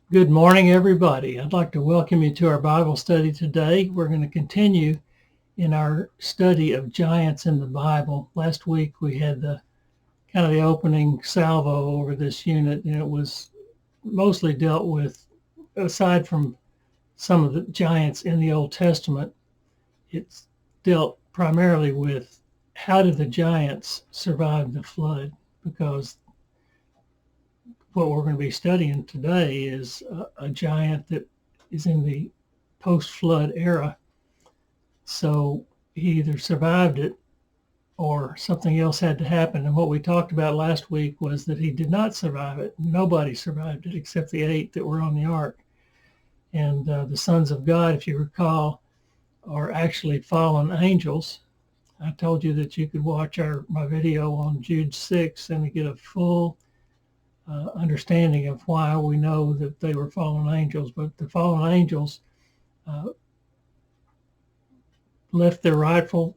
Good morning, everybody. I'd like to welcome you to our Bible study today. We're going to continue in our study of giants in the Bible. Last week we had the opening salvo over this unit, and it was mostly dealt with, aside from some of the giants in the Old Testament, it's dealt primarily with how did the giants survive the flood, because what we're going to be studying today is a giant that is in the post-flood era. So he either survived it or something else had to happen. And what we talked about last week was that he did not survive it. Nobody survived it except the 8 that were on the ark. And the sons of God, if you recall, are actually fallen angels. I told you that you could watch my video on Jude 6 and get a full understanding of why we know that they were fallen angels. But the fallen angels left their rightful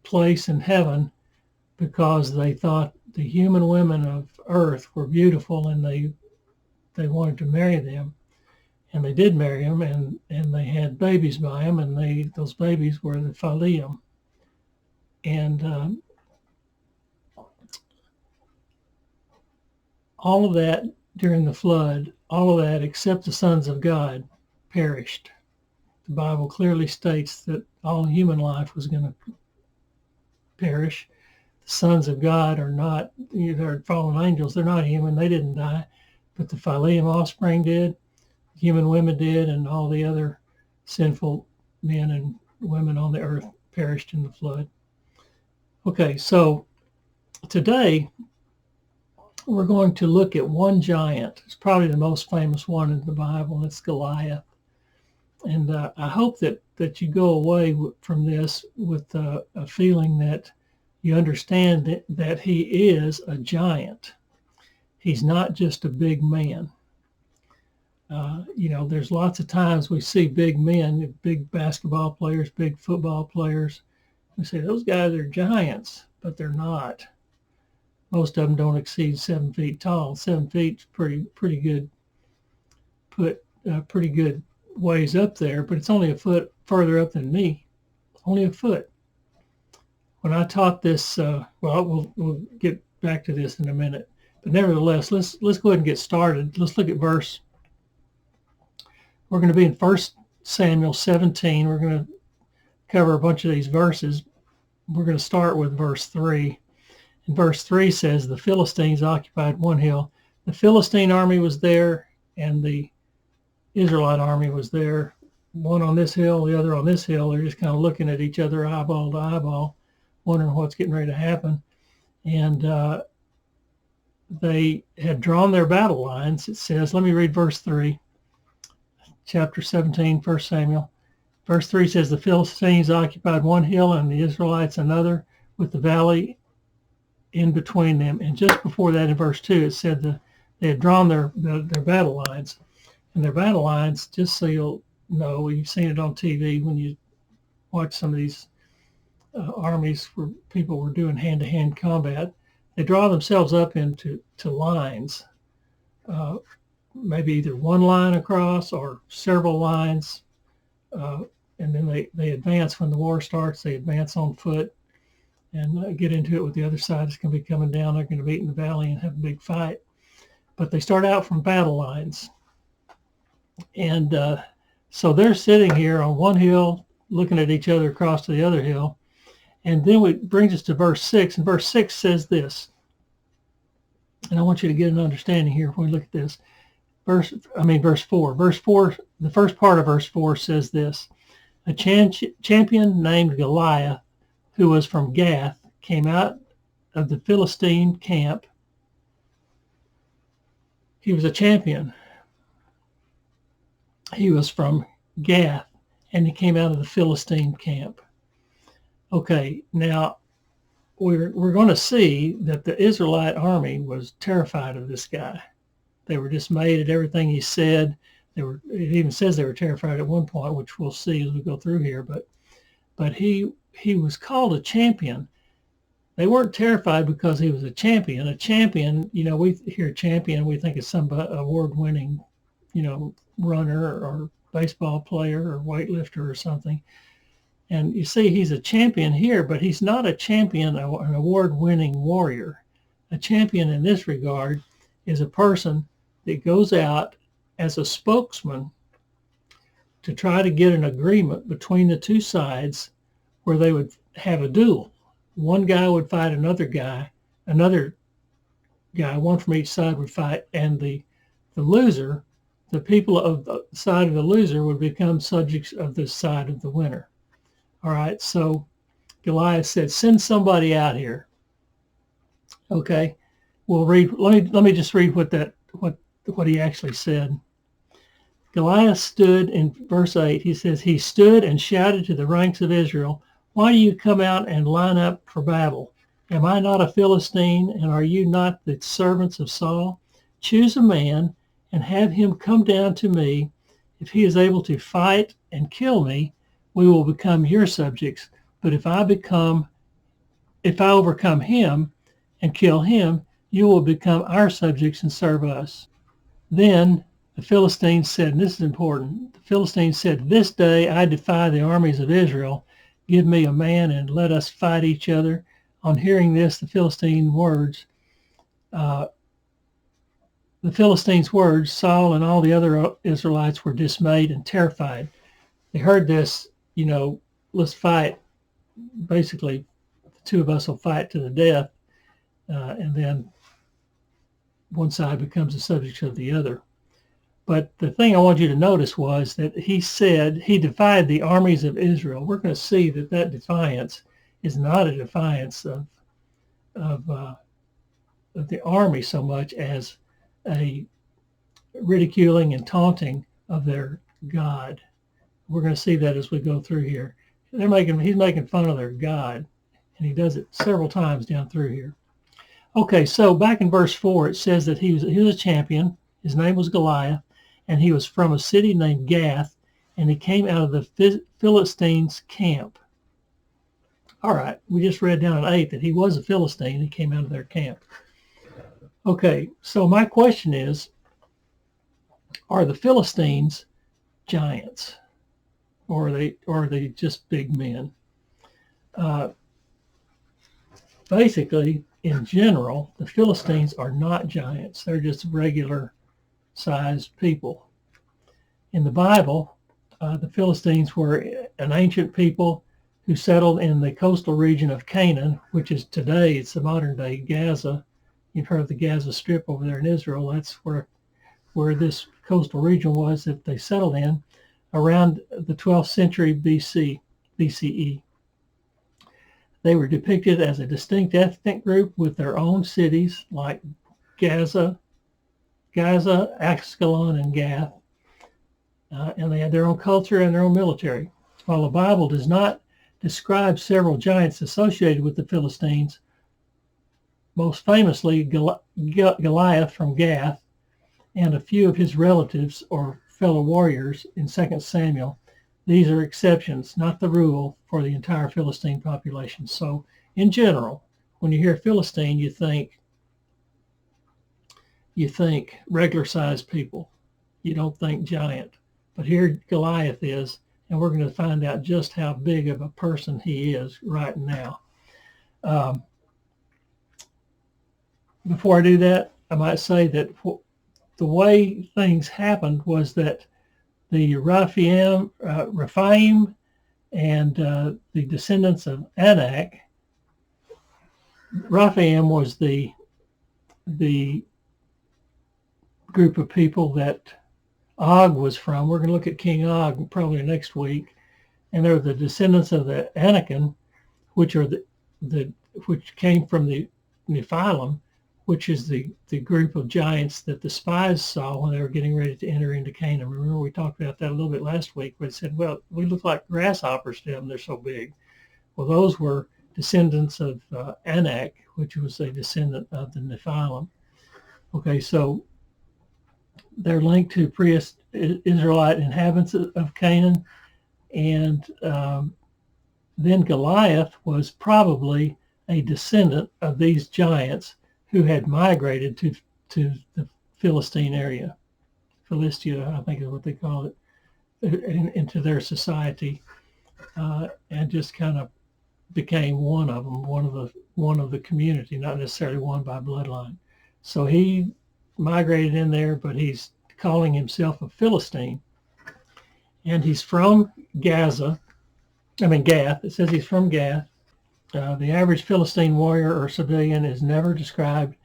place in heaven because they thought the human women of earth were beautiful, and they wanted to marry them, and they did marry them, and they had babies by them, and those babies were the Nephilim. And all of that during the flood, all of that except the sons of God perished. The Bible clearly states that all human life was going to perish. The sons of God are not, they're fallen angels. They're not human. They didn't die. But the Nephilim offspring did, human women did, and all the other sinful men and women on the earth perished in the flood. Okay, so today we're going to look at one giant. It's probably the most famous one in the Bible, and it's Goliath. And I hope that you go away from this with a feeling that you understand that he is a giant. He's not just a big man. There's lots of times we see big men, big basketball players, big football players. We say those guys are giants, but they're not. Most of them don't exceed 7 feet tall. 7 feet's pretty good. Pretty good ways up there, but it's only a foot further up than me. Only a foot. When I taught this, we'll get back to this in a minute. But nevertheless, let's go ahead and get started. Let's look at verse. We're going to be in 1 Samuel 17. We're going to cover a bunch of these verses. We're going to start with verse 3. And verse 3 says, the Philistines occupied one hill. The Philistine army was there, and the Israelite army was there. One on this hill, the other on this hill. They're just kind of looking at each other eyeball to eyeball, wondering what's getting ready to happen. And they had drawn their battle lines. It says, let me read verse 3, chapter 17, 1 Samuel. Verse 3 says, the Philistines occupied one hill and the Israelites another, with the valley in between them. And just before that, in verse 2, it said that they had drawn their battle lines. And their battle lines, just so you'll know, you've seen it on TV when you watch some of these armies where people were doing hand-to-hand combat, they draw themselves up into lines, maybe either one line across or several lines, and then they advance. When the war starts, they advance on foot and get into it with the other side. It's going to be coming down. They're going to meet in the valley and have a big fight. But they start out from battle lines. And so they're sitting here on one hill, looking at each other across to the other hill. And then it brings us to verse 6. And verse 6 says this. And I want you to get an understanding here when we look at this. Verse 4. Verse 4, the first part of verse 4 says this. A champion named Goliath, who was from Gath, came out of the Philistine camp. He was a champion. He was from Gath, and he came out of the Philistine camp. Okay, now we're going to see that the Israelite army was terrified of this guy. They were dismayed at everything he said. It even says they were terrified at one point, which we'll see as we go through here. But he was called a champion. They weren't terrified because he was a champion. A champion, we hear champion, we think of some award-winning runner or baseball player or weightlifter or something. And you see he's a champion here, but he's not a champion, an award-winning warrior. A champion in this regard is a person that goes out as a spokesman to try to get an agreement between the two sides where they would have a duel. One guy would fight another guy, one from each side would fight, and the loser, the people of the side of the loser would become subjects of the side of the winner. All right, so Goliath said, send somebody out here. Okay, we'll read, let me just read what he actually said. Goliath stood in verse 8, he says, he stood and shouted to the ranks of Israel, why do you come out and line up for battle? Am I not a Philistine, and are you not the servants of Saul? Choose a man and have him come down to me. If he is able to fight and kill me, we will become your subjects. But if I overcome him and kill him, you will become our subjects and serve us. Then the Philistines said, and this is important, the Philistines said, this day I defy the armies of Israel. Give me a man and let us fight each other. On hearing this, the Philistines' words, Saul and all the other Israelites were dismayed and terrified. They heard this, let's fight. Basically, the two of us will fight to the death, and then one side becomes the subject of the other. But the thing I want you to notice was that he said he defied the armies of Israel. We're going to see that defiance is not a defiance of the army so much as a ridiculing and taunting of their God. We're going to see that as we go through here. He's making fun of their God, and he does it several times down through here. Okay, so back in verse 4, it says that he was a champion. His name was Goliath, and he was from a city named Gath, and he came out of the Philistines' camp. All right, we just read down in 8 that he was a Philistine. He came out of their camp. Okay, so my question is, are the Philistines giants, or are they just big men? Basically, in general, the Philistines are not giants. They're just regular sized people. In the Bible, the Philistines were an ancient people who settled in the coastal region of Canaan, which is today, it's the modern day Gaza. You've heard of the Gaza Strip over there in Israel. That's where this coastal region was that they settled in around the 12th century BCE. They were depicted as a distinct ethnic group with their own cities like Gaza, Ascalon, and Gath. And they had their own culture and their own military. While the Bible does not describe several giants associated with the Philistines, most famously Goliath from Gath and a few of his relatives or fellow warriors in 2 Samuel. These are exceptions, not the rule for the entire Philistine population. So in general, when you hear Philistine, you think regular sized people. You don't think giant. But here Goliath is, and we're going to find out just how big of a person he is right now. Before I do that, I might say that the way things happened was that the Rephaim and the descendants of Anak, Rephaim was the group of people that Og was from. We're going to look at King Og probably next week. And they're the descendants of the Anakim, which are which came from the Nephilim, which is the group of giants that the spies saw when they were getting ready to enter into Canaan. Remember, we talked about that a little bit last week, where they said, well, we look like grasshoppers to them, they're so big. Well, those were descendants of Anak, which was a descendant of the Nephilim. Okay, so they're linked to pre-Israelite inhabitants of Canaan. And then Goliath was probably a descendant of these giants who had migrated to the Philistine area. Philistia, I think is what they call it, into their society, and just kind of became one of them, one of the community, not necessarily one by bloodline. So he migrated in there, but he's calling himself a Philistine, and he's from Gath. It says he's from Gath. The average Philistine warrior or civilian is never described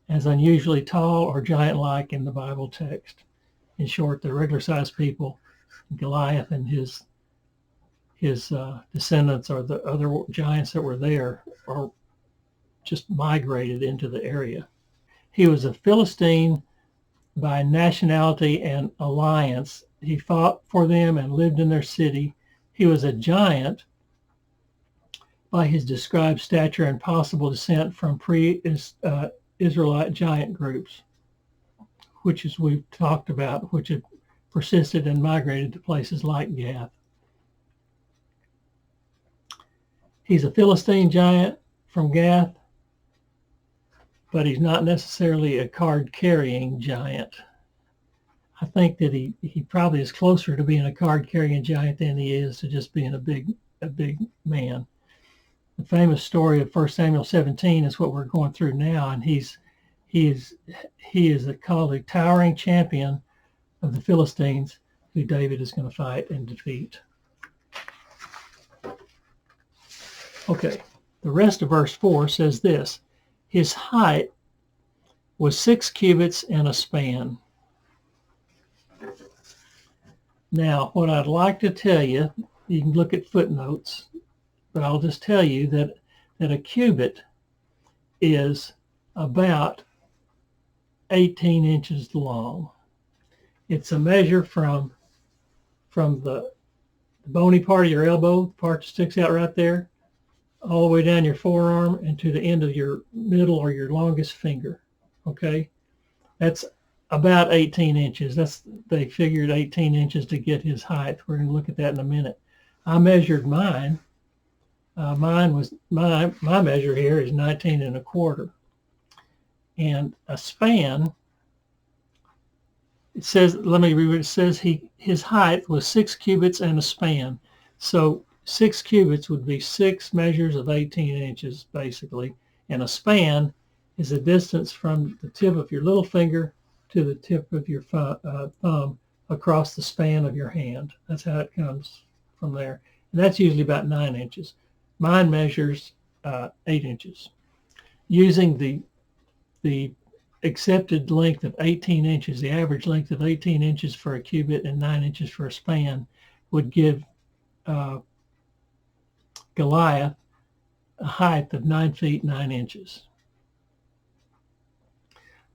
as unusually tall or giant-like in the Bible text. In short, they're regular-sized people. Goliath and his descendants, or the other giants that were there, are just migrated into the area. He was a Philistine by nationality and alliance. He fought for them and lived in their city. He was a giant by his described stature and possible descent from pre-Israelite giant groups, which, as we've talked about, which had persisted and migrated to places like Gath. He's a Philistine giant from Gath, but he's not necessarily a card-carrying giant. I think that he probably is closer to being a card-carrying giant than he is to just being a big man. The famous story of 1 Samuel 17 is what we're going through now, and he is called a towering champion of the Philistines, who David is going to fight and defeat. Okay, the rest of verse 4 says this: his height was 6 cubits and a span. Now, what I'd like to tell you, you can look at footnotes, but I'll just tell you that a cubit is about 18 inches long. It's a measure from the bony part of your elbow, the part that sticks out right there, all the way down your forearm and to the end of your middle or your longest finger. Okay, that's about 18 inches. They figured 18 inches to get his height. We're going to look at that in a minute. I measured mine. My measure here is 19 1/4. And a span, it says, let me read what it says. His height was 6 cubits and a span. So 6 cubits would be 6 measures of 18 inches, basically. And a span is a distance from the tip of your little finger to the tip of your thumb across the span of your hand. That's how it comes from there. And that's usually about 9 inches. Mine measures 8 inches. Using the accepted length of 18 inches, the average length of 18 inches for a cubit and 9 inches for a span would give Goliath a height of 9 feet 9 inches.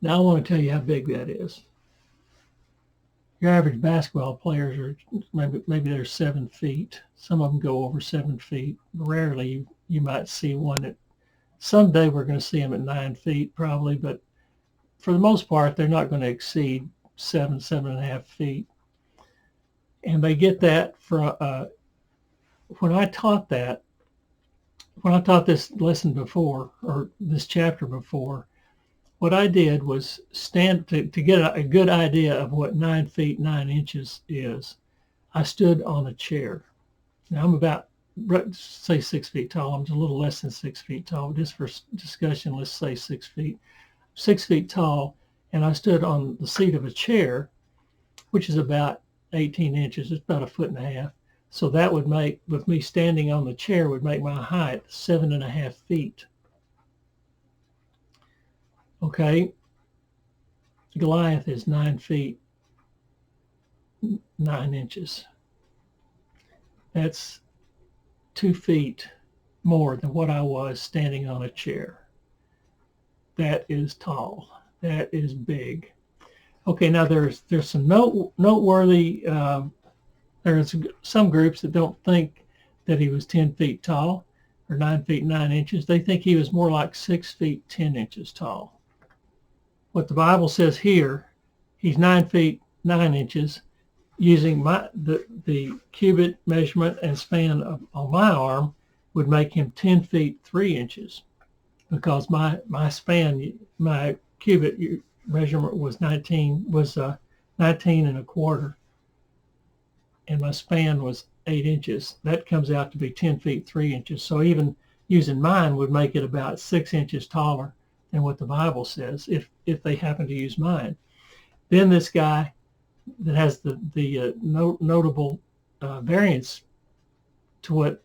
Now I want to tell you how big that is. Your average basketball players are maybe they're 7 feet. Some of them go over 7 feet. Rarely you might see one that someday we're going to see them at 9 feet probably, but for the most part they're not going to exceed 7.5 feet. And they get that from when I taught this lesson before, or this chapter before, what I did was stand to get a good idea of what 9 feet 9 inches is. I stood on a chair. Now I'm about, say, 6 feet tall. I'm just a little less than 6 feet tall. Just for discussion, let's say 6 feet. 6 feet tall, and I stood on the seat of a chair, which is about 18 inches. It's about 1.5 feet. So that would make, with me standing on the chair, would make my height 7.5 feet. Okay, Goliath is 9 feet 9 inches. That's 2 feet more than what I was standing on a chair. That is tall. That is big. Okay, now there's some noteworthy. There's some groups that don't think that he was 10 feet tall or 9 feet 9 inches. They think he was more like 6 feet 10 inches tall. What the Bible says here, he's 9 feet 9 inches. Using the cubit measurement and span on my arm would make him 10 feet 3 inches, because my span, my cubit measurement was 19 and a quarter, and my span was 8 inches. That comes out to be 10 feet 3 inches. So even using mine would make it about 6 inches taller than what the Bible says if they happen to use mine. Then this guy that has the notable variance to what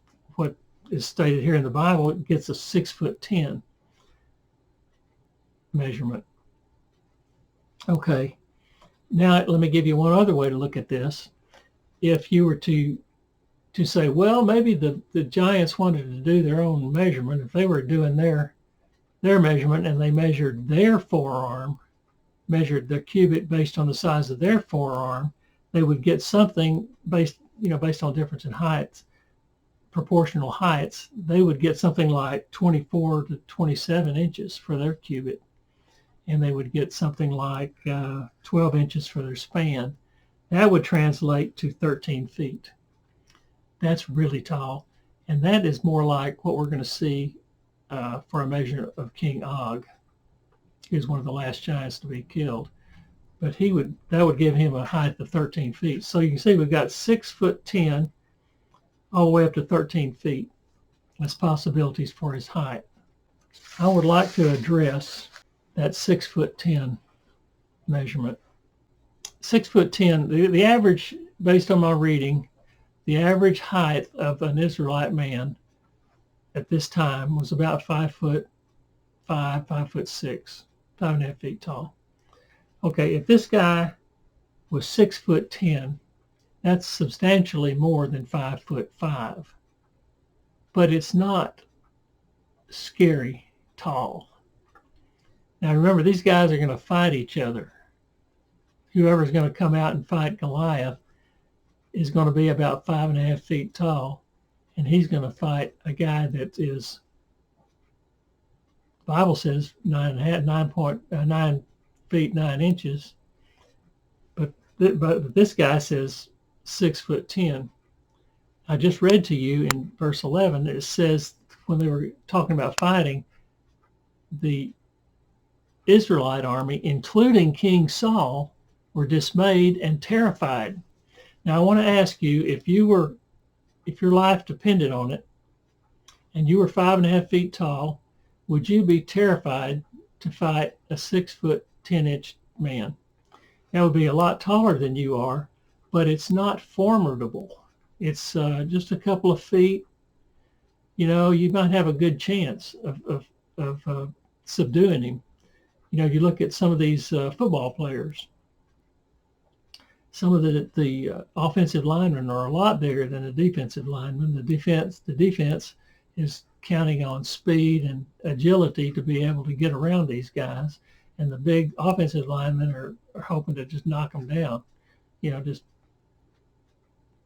is stated here in the Bible gets a 6'10" measurement. Okay, now let me give you one other way to look at this. If you were to say, well, maybe the giants wanted to do their own measurement. If they were doing their measurement and they measured their forearm, measured their cubit based on the size of their forearm, they would get something based on difference in heights, proportional heights. They would get something like 24 to 27 inches for their cubit, and they would get something like 12 inches for their span. That would translate to 13 feet. That's really tall, and that is more like what we're going to see for a measure of King Og. He was one of the last giants to be killed, but that would give him a height of 13 feet. So you can see we've got 6'10" all the way up to 13 feet as possibilities for his height. I would like to address that 6'10" measurement. 6'10", the average, based on my reading, the average height of an Israelite man at this time was about 5'5", 5'6", 5.5 feet tall. Okay, if this guy was 6'10", that's substantially more than 5'5", but it's not scary tall. Now remember, these guys are going to fight each other. Whoever's going to come out and fight Goliath is going to be about 5.5 feet tall, and he's going to fight a guy that is, the Bible says 9 feet 9 inches, but this guy says 6'10". I just read to you in verse 11, it says when they were talking about fighting, the Israelite army, including King Saul, were dismayed and terrified. Now I want to ask you, if your life depended on it, and you were 5.5 feet tall, would you be terrified to fight a 6'10" man? That would be a lot taller than you are, but it's not formidable. It's just a couple of feet. You might have a good chance of subduing him. You look at some of these football players. Some of the offensive linemen are a lot bigger than the defensive linemen. The defense is counting on speed and agility to be able to get around these guys, and the big offensive linemen are hoping to just knock them down. Just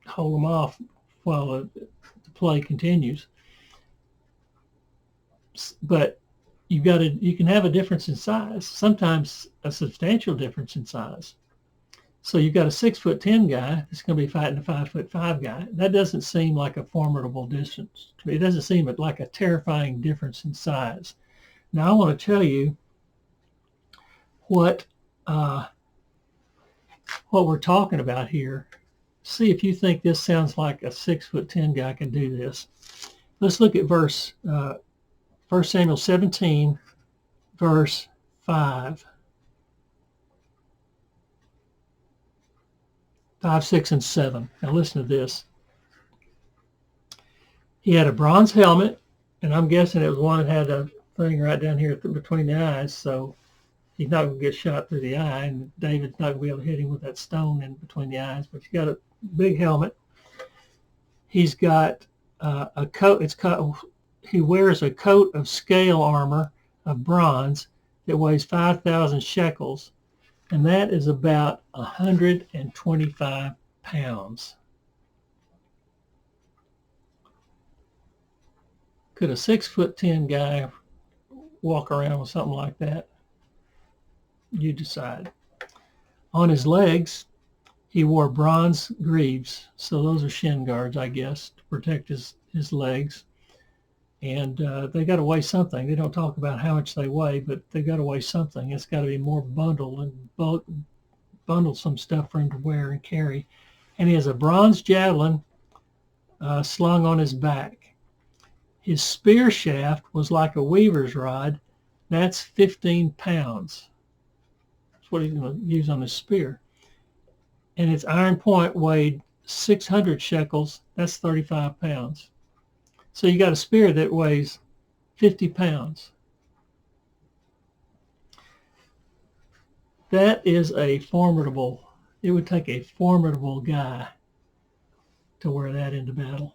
hold them off while the play continues. But you can have a difference in size, sometimes a substantial difference in size. So you've got a 6'10" guy that's going to be fighting a 5'5" guy. That doesn't seem like a formidable distance. It doesn't seem like a terrifying difference in size. Now I want to tell you what we're talking about here. See if you think this sounds like a 6'10" guy can do this. Let's look at 1 Samuel 17, verse 5. 5, 6, and 7. Now listen to this. He had a bronze helmet, and I'm guessing it was one that had a thing right down here between the eyes, so he's not going to get shot through the eye, and David's not going to be able to hit him with that stone in between the eyes, but he's got a big helmet. He's got a coat. He wears a coat of scale armor of bronze that weighs 5,000 shekels, and that is about 125 pounds. Could a 6'10" guy walk around with something like that? You decide. On his legs, he wore bronze greaves. So those are shin guards, I guess, to protect his legs. And they got to weigh something. They don't talk about how much they weigh, but they got to weigh something. It's got to be more bundle and bundled some stuff for him to wear and carry. And he has a bronze javelin slung on his back. His spear shaft was like a weaver's rod. That's 15 pounds. That's what he's going to use on his spear. And its iron point weighed 600 shekels. That's 35 pounds. So you got a spear that weighs 50 pounds. That is a formidable, it would take a formidable guy to wear that into battle.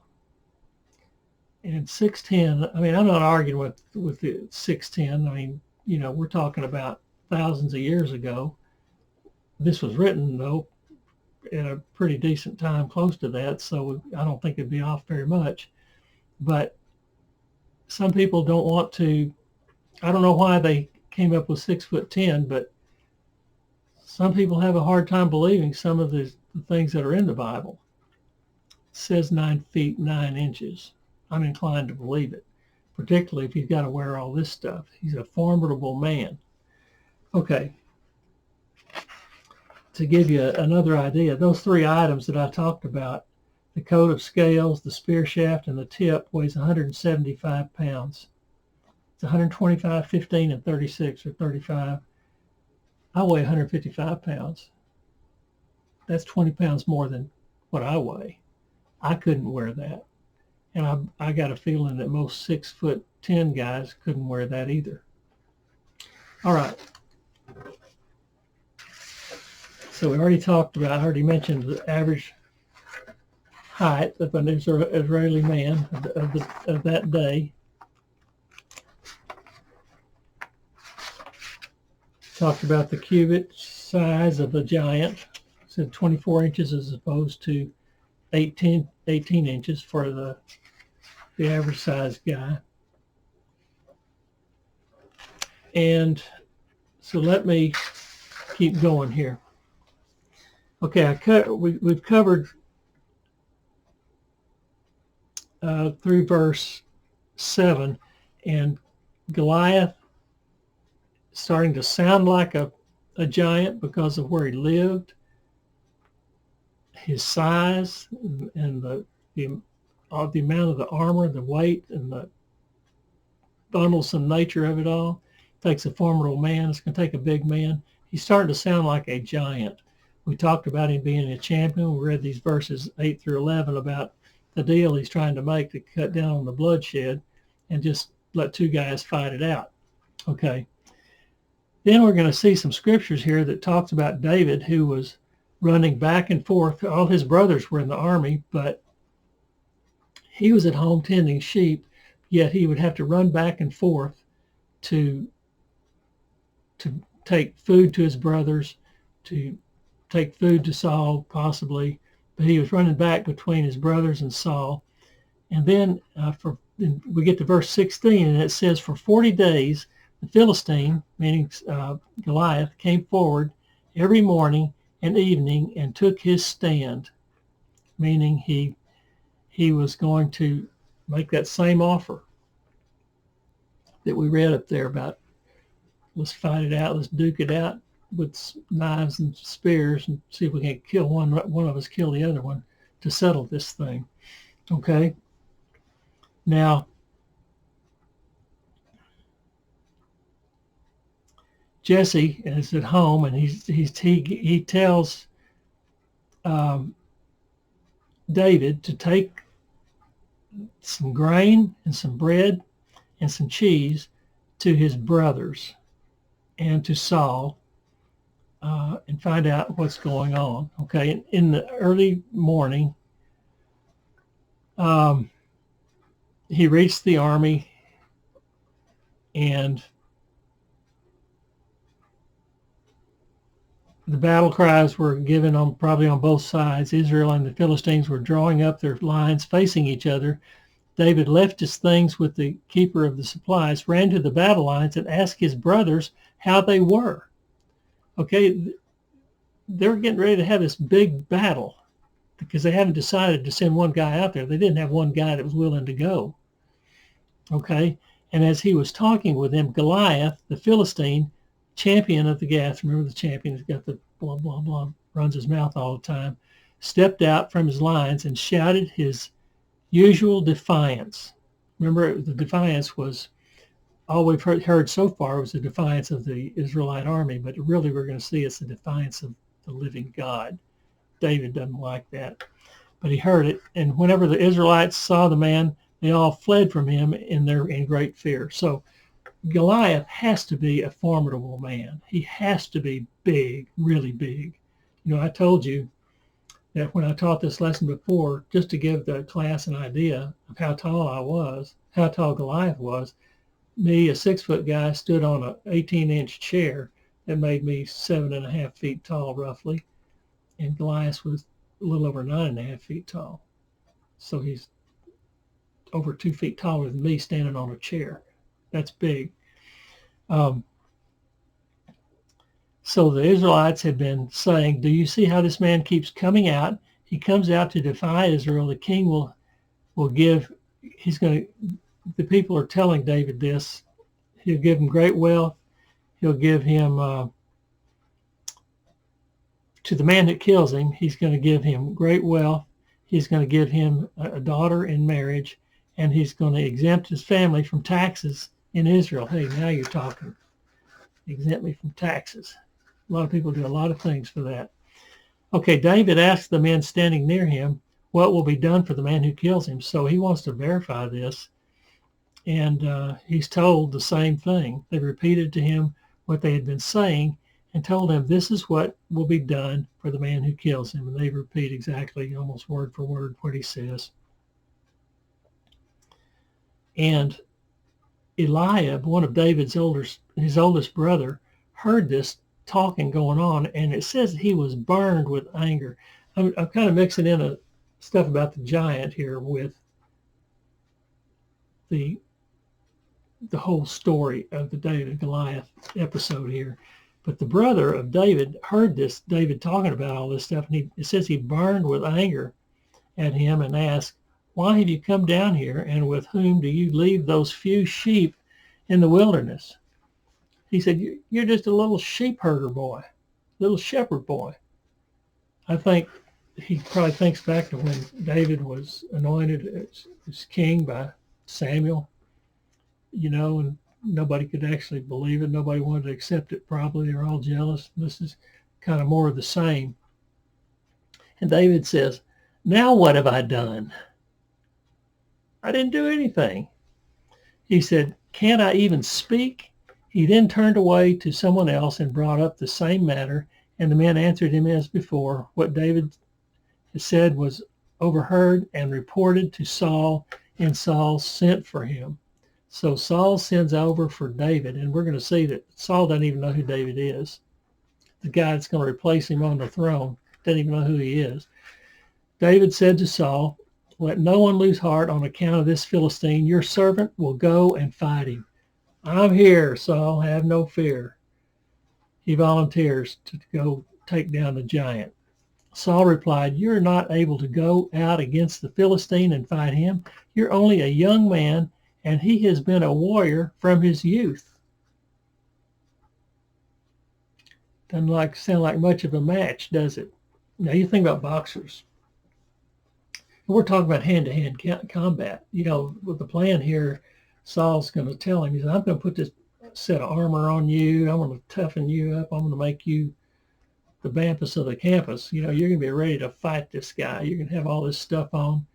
And 6'10", I mean, I'm not arguing with the 6'10". I mean, you know, we're talking about thousands of years ago. This was written, though, in a pretty decent time close to that, so I don't think it'd be off very much. But some people don't want to, I don't know why they came up with 6'10", but some people have a hard time believing some of the things that are in the Bible. It says 9 feet 9 inches. I'm inclined to believe it, particularly if he's got to wear all this stuff. He's a formidable man. Okay. To give you another idea, those three items that I talked about, the coat of scales, the spear shaft, and the tip weighs 175 pounds. It's 125, 15, and 36 or 35. I weigh 155 pounds. That's 20 pounds more than what I weigh. I couldn't wear that. And I got a feeling that most 6'10" guys couldn't wear that either. All right. So we already talked about, I already mentioned the average height of an Israeli man of that day. Talked about the cubit size of a giant. Said 24 inches as opposed to 18 inches for the average size guy. And so let me keep going here. Okay, we've covered through verse 7, and Goliath starting to sound like a giant because of where he lived, his size, and the amount of the armor, the weight, and the bundlesome nature of it all. It takes a formidable man. It's going to take a big man. He's starting to sound like a giant. We talked about him being a champion. We read these verses 8 through 11 about the deal he's trying to make to cut down on the bloodshed and just let two guys fight it out. Okay. Then we're going to see some scriptures here that talks about David, who was running back and forth. All his brothers were in the army, but he was at home tending sheep, yet he would have to run back and forth to take food to his brothers, to take food to Saul, possibly. But he was running back between his brothers and Saul. And then we get to verse 16, and it says, for 40 days, the Philistine, meaning Goliath, came forward every morning and evening and took his stand, meaning he was going to make that same offer that we read up there about, let's fight it out, let's duke it out with knives and spears and see if we can kill one of us, kill the other one to settle this thing. Okay. Now, Jesse is at home, and he tells David to take some grain and some bread and some cheese to his brothers and to Saul and find out what's going on. Okay, in the early morning, he reached the army, and the battle cries were given probably on both sides. Israel and the Philistines were drawing up their lines facing each other. David left his things with the keeper of the supplies, ran to the battle lines, and asked his brothers how they were. Okay, they were getting ready to have this big battle because they haven't decided to send one guy out there. They didn't have one guy that was willing to go. Okay, and as he was talking with them, Goliath, the Philistine, champion of the Gath, remember the champion has got the blah, blah, blah, runs his mouth all the time, stepped out from his lines and shouted his usual defiance. Remember, the defiance was all we've heard so far was the defiance of the Israelite army, but really we're going to see it's the defiance of the living God. David doesn't like that, but he heard it. And whenever the Israelites saw the man, they all fled from him in great fear. So Goliath has to be a formidable man. He has to be big, really big. You know, I told you that when I taught this lesson before, just to give the class an idea of how tall I was, how tall Goliath was, me, a 6-foot guy, stood on an 18-inch chair that made me 7.5 feet tall, roughly. And Goliath was a little over 9.5 feet tall. So he's over 2 feet taller than me standing on a chair. That's big. So the Israelites had been saying, do you see how this man keeps coming out? He comes out to defy Israel. The king will give, the people are telling David this. He'll give him great wealth. He'll give him, to the man that kills him, he's going to give him great wealth. He's going to give him a daughter in marriage, and he's going to exempt his family from taxes in Israel. Hey, now you're talking. Exempt me from taxes. A lot of people do a lot of things for that. Okay, David asks the men standing near him what will be done for the man who kills him. So he wants to verify this, and he's told the same thing. They repeated to him what they had been saying and told him this is what will be done for the man who kills him. And they repeat exactly, almost word for word, what he says. And Eliab, one of David's his oldest brother, heard this talking going on, and it says he was burned with anger. I'm kind of mixing in stuff about the giant here with the whole story of the David and Goliath episode here. But the brother of David heard this, David talking about all this stuff, and it says he burned with anger at him and asked, why have you come down here, and with whom do you leave those few sheep in the wilderness? He said, you're just a little sheep herder boy, little shepherd boy. I think he probably thinks back to when David was anointed as king by Samuel, and nobody could actually believe it. Nobody wanted to accept it probably. They're all jealous. This is kind of more of the same. And David says, now what have I done? I didn't do anything. He said, can't I even speak? He then turned away to someone else and brought up the same matter, and the men answered him as before. What David had said was overheard and reported to Saul, and Saul sent for him. So Saul sends over for David, and we're going to see that Saul doesn't even know who David is. The guy that's going to replace him on the throne doesn't even know who he is. David said to Saul, let no one lose heart on account of this Philistine. Your servant will go and fight him. I'm here, Saul, have no fear. He volunteers to go take down the giant. Saul replied, you're not able to go out against the Philistine and fight him. You're only a young man, and he has been a warrior from his youth. Doesn't sound like much of a match, does it? Now you think about boxers. We're talking about hand-to-hand combat. With the plan here, Saul's going to tell him, he said, I'm going to put this set of armor on you. I'm going to toughen you up. I'm going to make you the Bampus of the campus. You're going to be ready to fight this guy. You're going to have all this stuff on.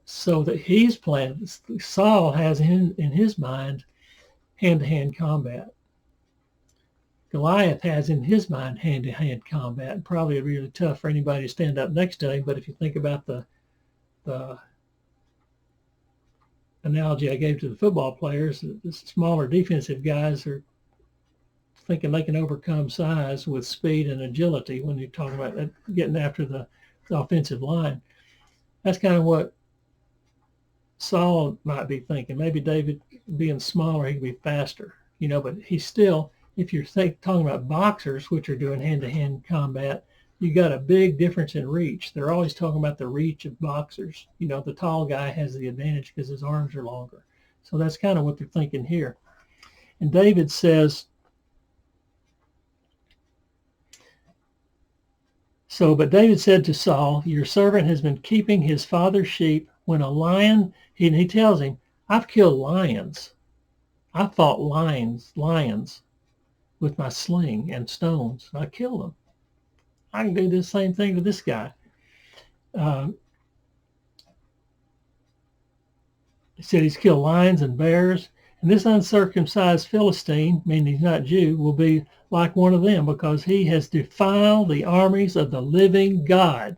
So that he's planned, Saul has in his mind hand-to-hand combat. Goliath has in his mind hand-to-hand combat. Probably really tough for anybody to stand up next to him, but if you think about the analogy I gave to the football players, the smaller defensive guys are thinking they can overcome size with speed and agility when you're talking about getting after the offensive line. That's kind of what Saul might be thinking. Maybe David being smaller, he could be faster, but he's still, if you're talking about boxers, which are doing hand-to-hand combat, you got a big difference in reach. They're always talking about the reach of boxers. The tall guy has the advantage because his arms are longer. So that's kind of what they're thinking here. And David says, So, but David said to Saul, your servant has been keeping his father's sheep. When a lion, he tells him, I've killed lions. I fought lions with my sling and stones. I killed them. I can do the same thing to this guy. Uh, he said he's killed lions and bears. And this uncircumcised Philistine, meaning he's not Jew, will be like one of them because he has defiled the armies of the living God.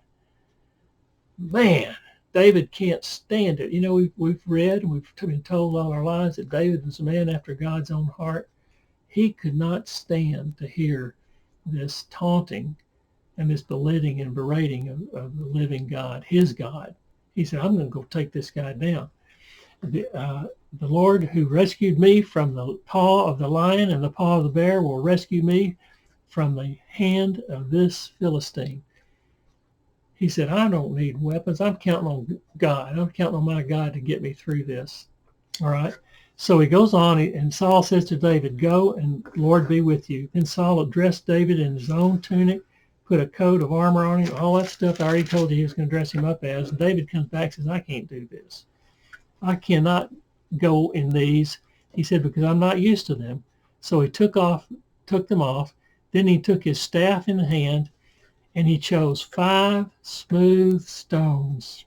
Man, David can't stand it. You know, we've read and we've been told all our lives that David was a man after God's own heart. He could not stand to hear this taunting and this belittling and berating of the living God, his God. He said, I'm going to go take this guy down. The Lord who rescued me from the paw of the lion and the paw of the bear will rescue me from the hand of this Philistine. He said, I don't need weapons. I'm counting on God. I'm counting on my God to get me through this. All right. So he goes on, and Saul says to David, go and Lord be with you. Then Saul dressed David in his own tunic, put a coat of armor on him, all that stuff I already told you he was going to dress him up as. And David comes back and says, I can't do this. I cannot go in these. He said, because I'm not used to them. So he took them off. Then he took his staff in the hand, and he chose 5 smooth stones.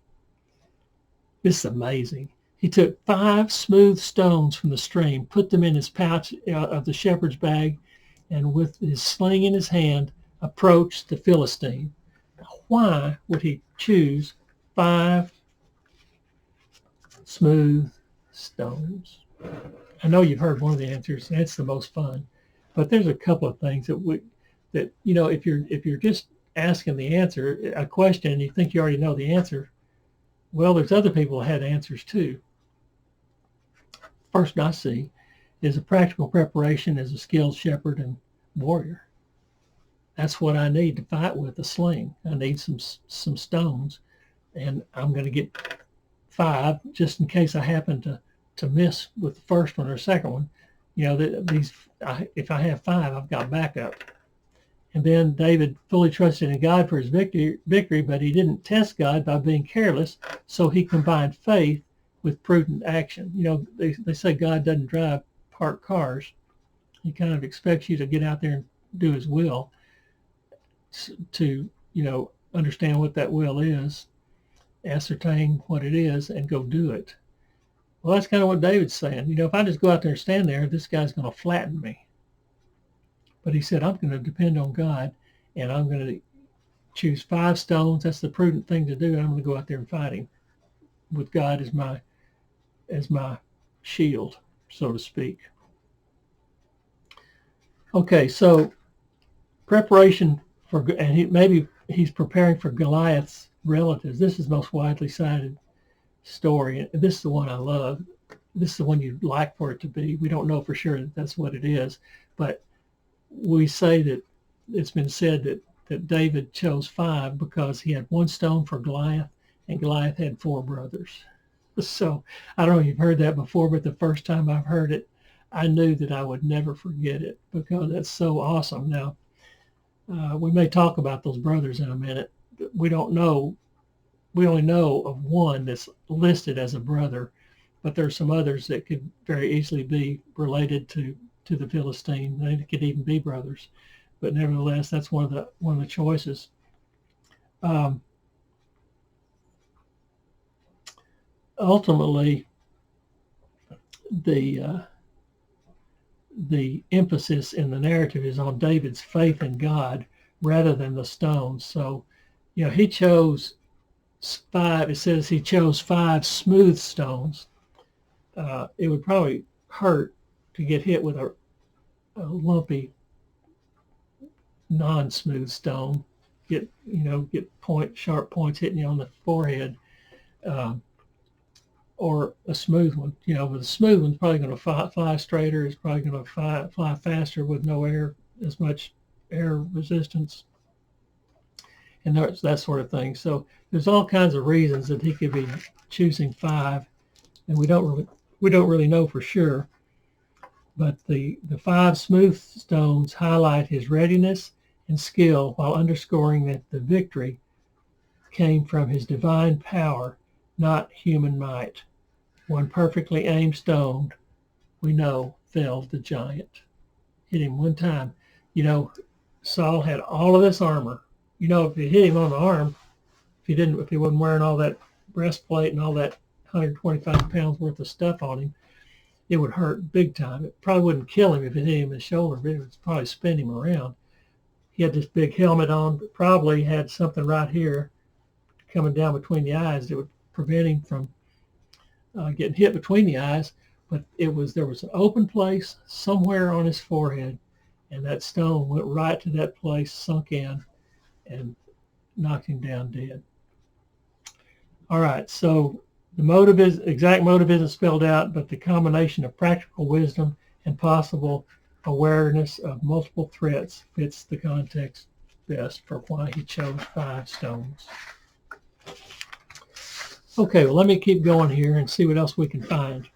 This is amazing. He took 5 smooth stones from the stream, put them in his pouch of the shepherd's bag, and with his sling in his hand, approached the Philistine. Now, why would he choose 5 smooth stones? I know you've heard one of the answers. That's the most fun. But there's a couple of things that you know, if you're just asking the answer, a question, and you think you already know the answer, well, there's other people that had answers too. First I see is a practical preparation as a skilled shepherd and warrior. That's what I need to fight with a sling. I need some stones, and I'm going to get 5 just in case I happen to miss with the first one or second one. You know, if I have 5, I've got backup. And then David fully trusted in God for his victory, but he didn't test God by being careless, so he combined faith with prudent action. You know, they say God doesn't drive parked cars. He kind of expects you to get out there and do his will, to, you know, understand what that will is, ascertain what it is, and go do it. Well, that's kind of what David's saying. You know, if I just go out there and stand there, this guy's going to flatten me. But he said, I'm going to depend on God, and I'm going to choose 5 stones. That's the prudent thing to do. And I'm going to go out there and fight him with God as my shield, so to speak. Okay, so preparation for, and maybe he's preparing for Goliath's relatives. This is the most widely cited story, and this is the one I love. This is the one you'd like for it to be. We don't know for sure that that's what it is, but we say that it's been said that David chose 5 because he had 1 stone for Goliath, and Goliath had 4 brothers. So I don't know if you've heard that before, but the first time I've heard it, I knew that I would never forget it because that's so awesome. Now, we may talk about those brothers in a minute. We don't know. We only know of 1 that's listed as a brother, but there's some others that could very easily be related to the Philistine. They could even be brothers, but nevertheless, that's one of the choices. Ultimately, the emphasis in the narrative is on David's faith in God rather than the stones. So, you know, he chose 5. It says he chose 5 smooth stones. It would probably hurt to get hit with a lumpy, non-smooth stone. Get sharp points hitting you on the forehead, or a smooth one. You know, but a smooth one's probably going to fly straighter. It's probably going to fly faster with no as much air resistance, and that sort of thing. So there's all kinds of reasons that he could be choosing 5, and we don't really know for sure. But the 5 smooth stones highlight his readiness and skill, while underscoring that the victory came from his divine power, not human might. One perfectly aimed stone, we know, felled the giant. Hit him one time. You know, Saul had all of this armor. You know, if you hit him on the arm, if he wasn't wearing all that breastplate and all that 125 pounds worth of stuff on him, it would hurt big time. It probably wouldn't kill him if it hit him in the shoulder, but it would probably spin him around. He had this big helmet on, but probably had something right here coming down between the eyes that would prevent him from getting hit between the eyes. But there was an open place somewhere on his forehead, and that stone went right to that place, sunk in, and knocked him down dead. All right, so the exact motive isn't spelled out, but the combination of practical wisdom and possible awareness of multiple threats fits the context best for why he chose 5 stones. Okay, well, let me keep going here and see what else we can find.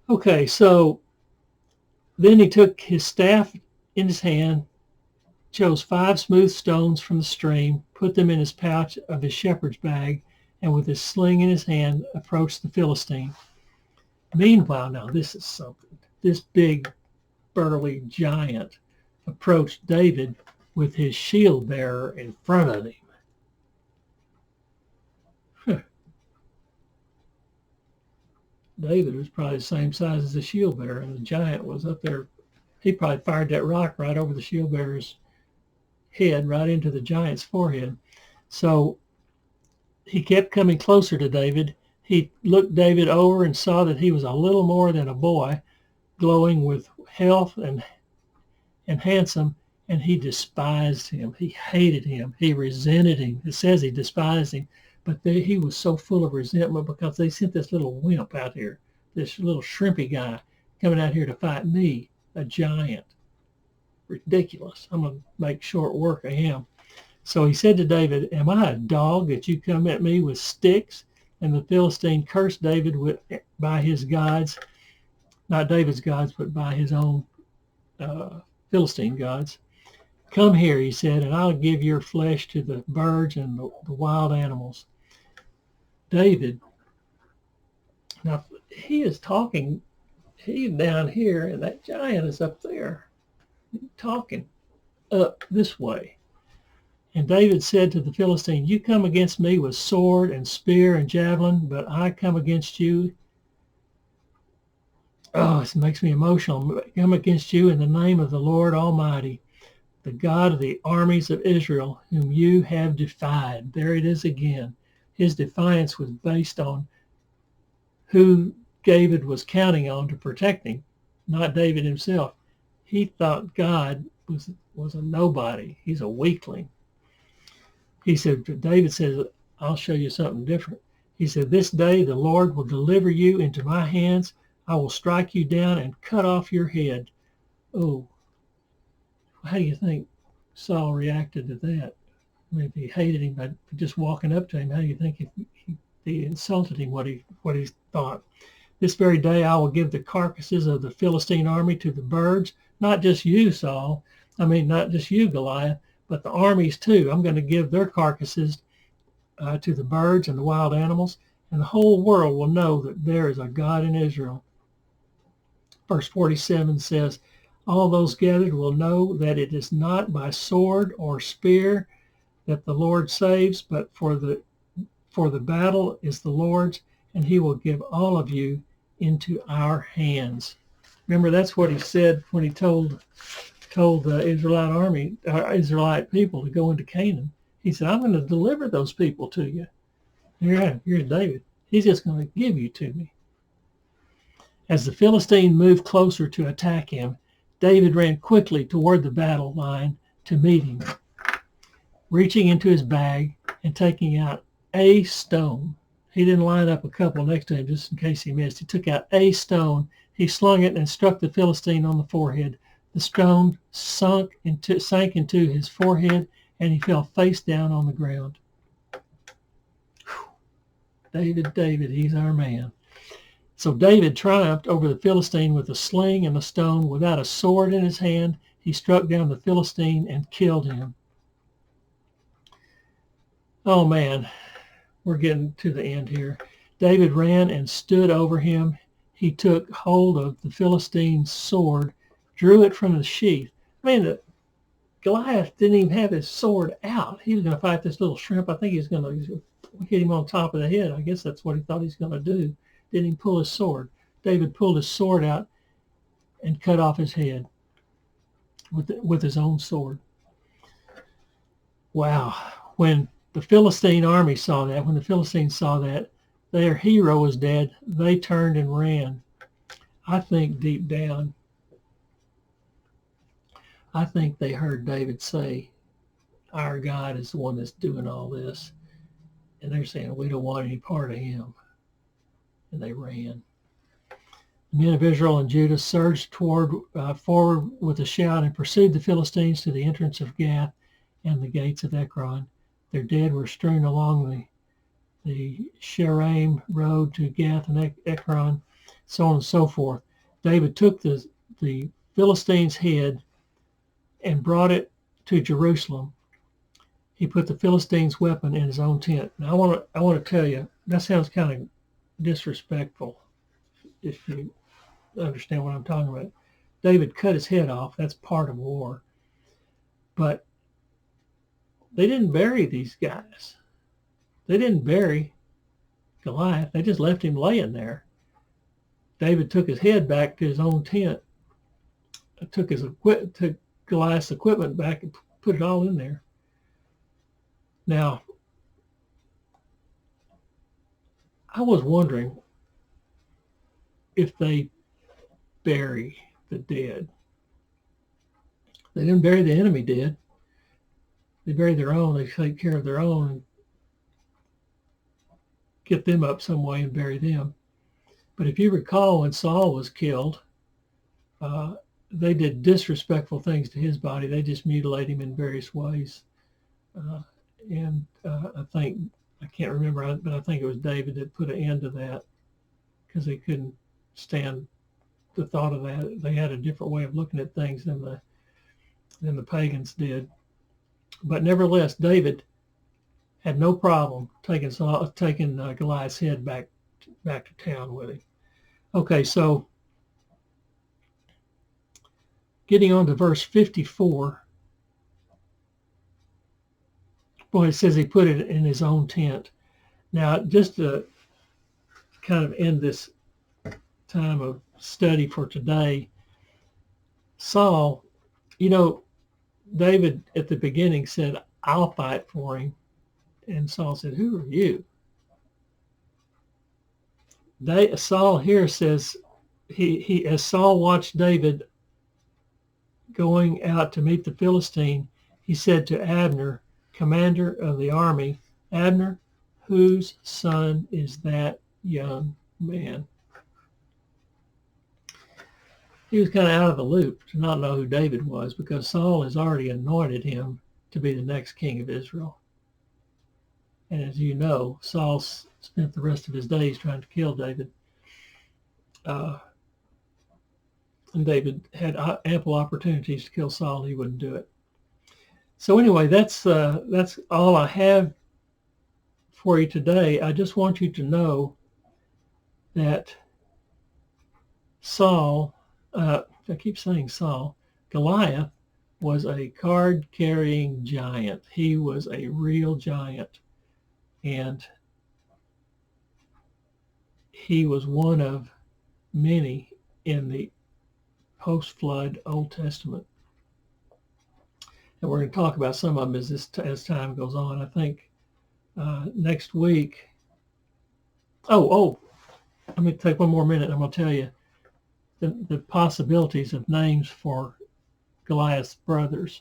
Okay, so then he took his staff in his hand, chose 5 smooth stones from the stream, put them in his pouch of his shepherd's bag, and with his sling in his hand, approached the Philistine. Meanwhile, now this is something. This big, burly giant approached David with his shield bearer in front of him. David was probably the same size as the shield bearer, and the giant was up there. He probably fired that rock right over the shield bearer's head, right into the giant's forehead. So he kept coming closer to David. He looked David over and saw that he was a little more than a boy, glowing with health and handsome, and he despised him. He hated him. He resented him. It says he despised him, but he was so full of resentment because they sent this little wimp out here, this little shrimpy guy coming out here to fight me, a giant. Ridiculous. I'm going to make short work of him. So he said to David, "Am I a dog that you come at me with sticks?" And the Philistine cursed David by his gods, not David's gods, but by his own Philistine gods. "Come here," he said, "and I'll give your flesh to the birds and the wild animals." David, now he is talking, he's down here, and that giant is up there, talking up this way. And David said to the Philistine, "You come against me with sword and spear and javelin, but I come against you." Oh, it makes me emotional. "I come against you in the name of the Lord Almighty, the God of the armies of Israel, whom you have defied." There it is again. His defiance was based on who David was counting on to protect him, not David himself. He thought God was a nobody. He's a weakling. He said, David says, "I'll show you something different." He said, "This day the Lord will deliver you into my hands. I will strike you down and cut off your head." Oh, how do you think Saul reacted to that? I mean, if he hated him by just walking up to him, how do you think if he insulted him, what he thought? "This very day I will give the carcasses of the Philistine army to the birds." Not just you, Saul. I mean, not just you, Goliath, but the armies too. I'm going to give their carcasses to the birds and the wild animals, and the whole world will know that there is a God in Israel. Verse 47 says, "All those gathered will know that it is not by sword or spear that the Lord saves, but for the battle is the Lord's, and he will give all of you into our hands." Remember, that's what he said when he told the Israelite people to go into Canaan. He said, "I'm going to deliver those people to you." Here's David. He's just going to give you to me. As the Philistine moved closer to attack him, David ran quickly toward the battle line to meet him, reaching into his bag and taking out a stone. He didn't line up a couple next to him just in case he missed. He took out a stone. He slung it and struck the Philistine on the forehead. The stone sank into his forehead, and he fell face down on the ground. David, he's our man. So David triumphed over the Philistine with a sling and a stone, without a sword in his hand he struck down the Philistine and killed him. Oh man, we're getting to the end here. David ran and stood over him. He took hold of the Philistine's sword, drew it from the sheath. I mean, Goliath didn't even have his sword out. He was going to fight this little shrimp. I think he's going to hit him on top of the head. I guess that's what he thought he's going to do. Didn't even pull his sword. David pulled his sword out and cut off his head with his own sword. Wow. When the Philistine army saw that, when the Philistines saw that their hero was dead, they turned and ran. I think deep down, I think they heard David say, our God is the one that's doing all this. And they're saying, we don't want any part of him. And they ran. The men of Israel and Judah surged forward with a shout and pursued the Philistines to the entrance of Gath and the gates of Ekron. Their dead were strewn along the Sharaim road to Gath and Ekron, so on and so forth. David took the Philistine's head and brought it to Jerusalem. He put the Philistine's weapon in his own tent. Now I want to tell you, that sounds kind of disrespectful if you understand what I'm talking about. David cut his head off. That's part of war. But they didn't bury these guys. They didn't bury Goliath. They just left him laying there. David took his head back to his own tent, took Goliath's equipment back and put it all in there. Now, I was wondering if they bury the dead. They didn't bury the enemy dead. They bury their own. They take care of their own and get them up some way and bury them. But if you recall, when Saul was killed, they did disrespectful things to his body. They just mutilated him in various ways. I think, I can't remember, but I think it was David that put an end to that because they couldn't stand the thought of that. They had a different way of looking at things than the pagans did. But nevertheless, David had no problem taking Goliath's head back to town with him. Okay, so getting on to verse 54, boy, it says he put it in his own tent. Now, just to kind of end this time of study for today, Saul, David at the beginning said, I'll fight for him. And Saul said, who are you? Saul here says, as Saul watched David going out to meet the Philistine, he said to Abner, commander of the army, Abner, whose son is that young man? He was kind of out of the loop to not know who David was because Saul has already anointed him to be the next king of Israel. And as you know, Saul spent the rest of his days trying to kill David. And David had ample opportunities to kill Saul. He wouldn't do it. So anyway, that's all I have for you today. I just want you to know that Saul, I keep saying Saul, Goliath was a card-carrying giant. He was a real giant. And he was one of many in the post-flood Old Testament. And we're going to talk about some of them as time goes on. I think next week. Let me take one more minute. I'm going to tell you the possibilities of names for Goliath's brothers.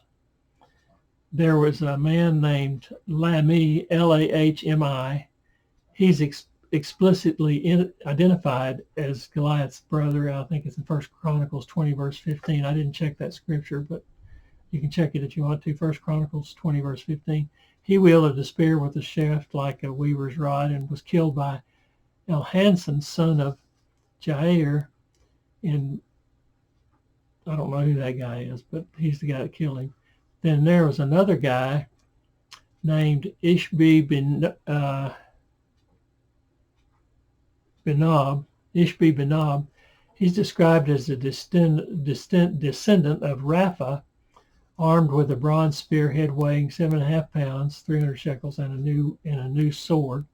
There was a man named Lahmi, Lahmi. He's explicitly identified as Goliath's brother. I think it's in 1 Chronicles 20, verse 15. I didn't check that scripture, but you can check it if you want to. 1 Chronicles 20, verse 15. He wielded a spear with a shaft like a weaver's rod and was killed by Elhanan, son of Jair, in I don't know who that guy is, but he's the guy that killed him. Then there was another guy named Ishbi Benob. He's described as a descendant of Rapha, armed with a bronze spearhead weighing 7.5 pounds, 300 shekels, and a new sword.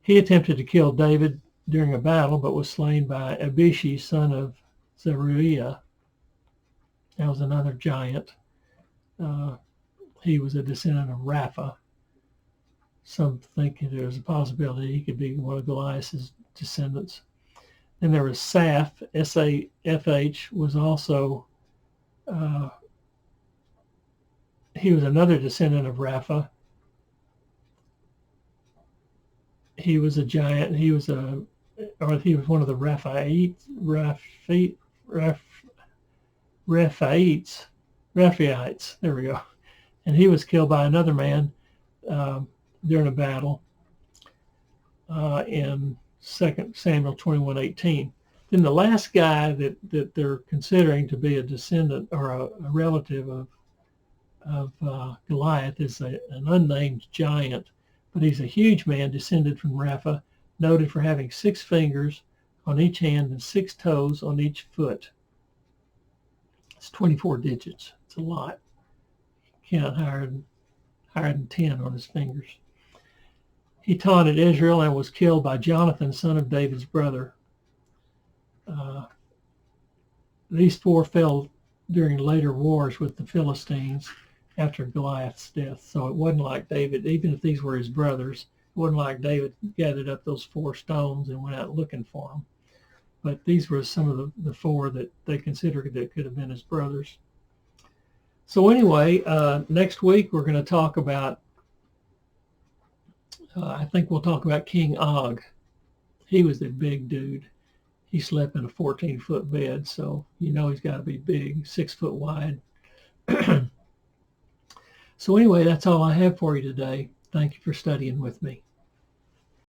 He attempted to kill David during a battle, but was slain by Abishi, son of Zeruiah. That was another giant. He was a descendant of Rapha. Some think there's a possibility he could be one of Goliath's descendants. Then there was Saph, S-A-F-H, was also, he was another descendant of Rapha. He was a giant. He was one of the Rephaites. There we go. And he was killed by another man during a battle in 2 Samuel 21:18. Then the last guy that they're considering to be a descendant or a relative of Goliath is an unnamed giant, but he's a huge man descended from Rapha, noted for having 6 fingers on each hand and 6 toes on each foot. It's 24 digits. It's a lot. Count higher than 10 on his fingers. He taunted Israel and was killed by Jonathan, son of David's brother. These 4 fell during later wars with the Philistines after Goliath's death. So it wasn't like David, even if these were his brothers, it wasn't like David gathered up those 4 stones and went out looking for them. But these were some of the 4 that they considered that could have been his brothers. So anyway, next week we're going to talk about, I think we'll talk about King Og. He was a big dude. He slept in a 14-foot bed, so you know he's got to be big, 6 foot wide. So anyway, that's all I have for you today. Thank you for studying with me.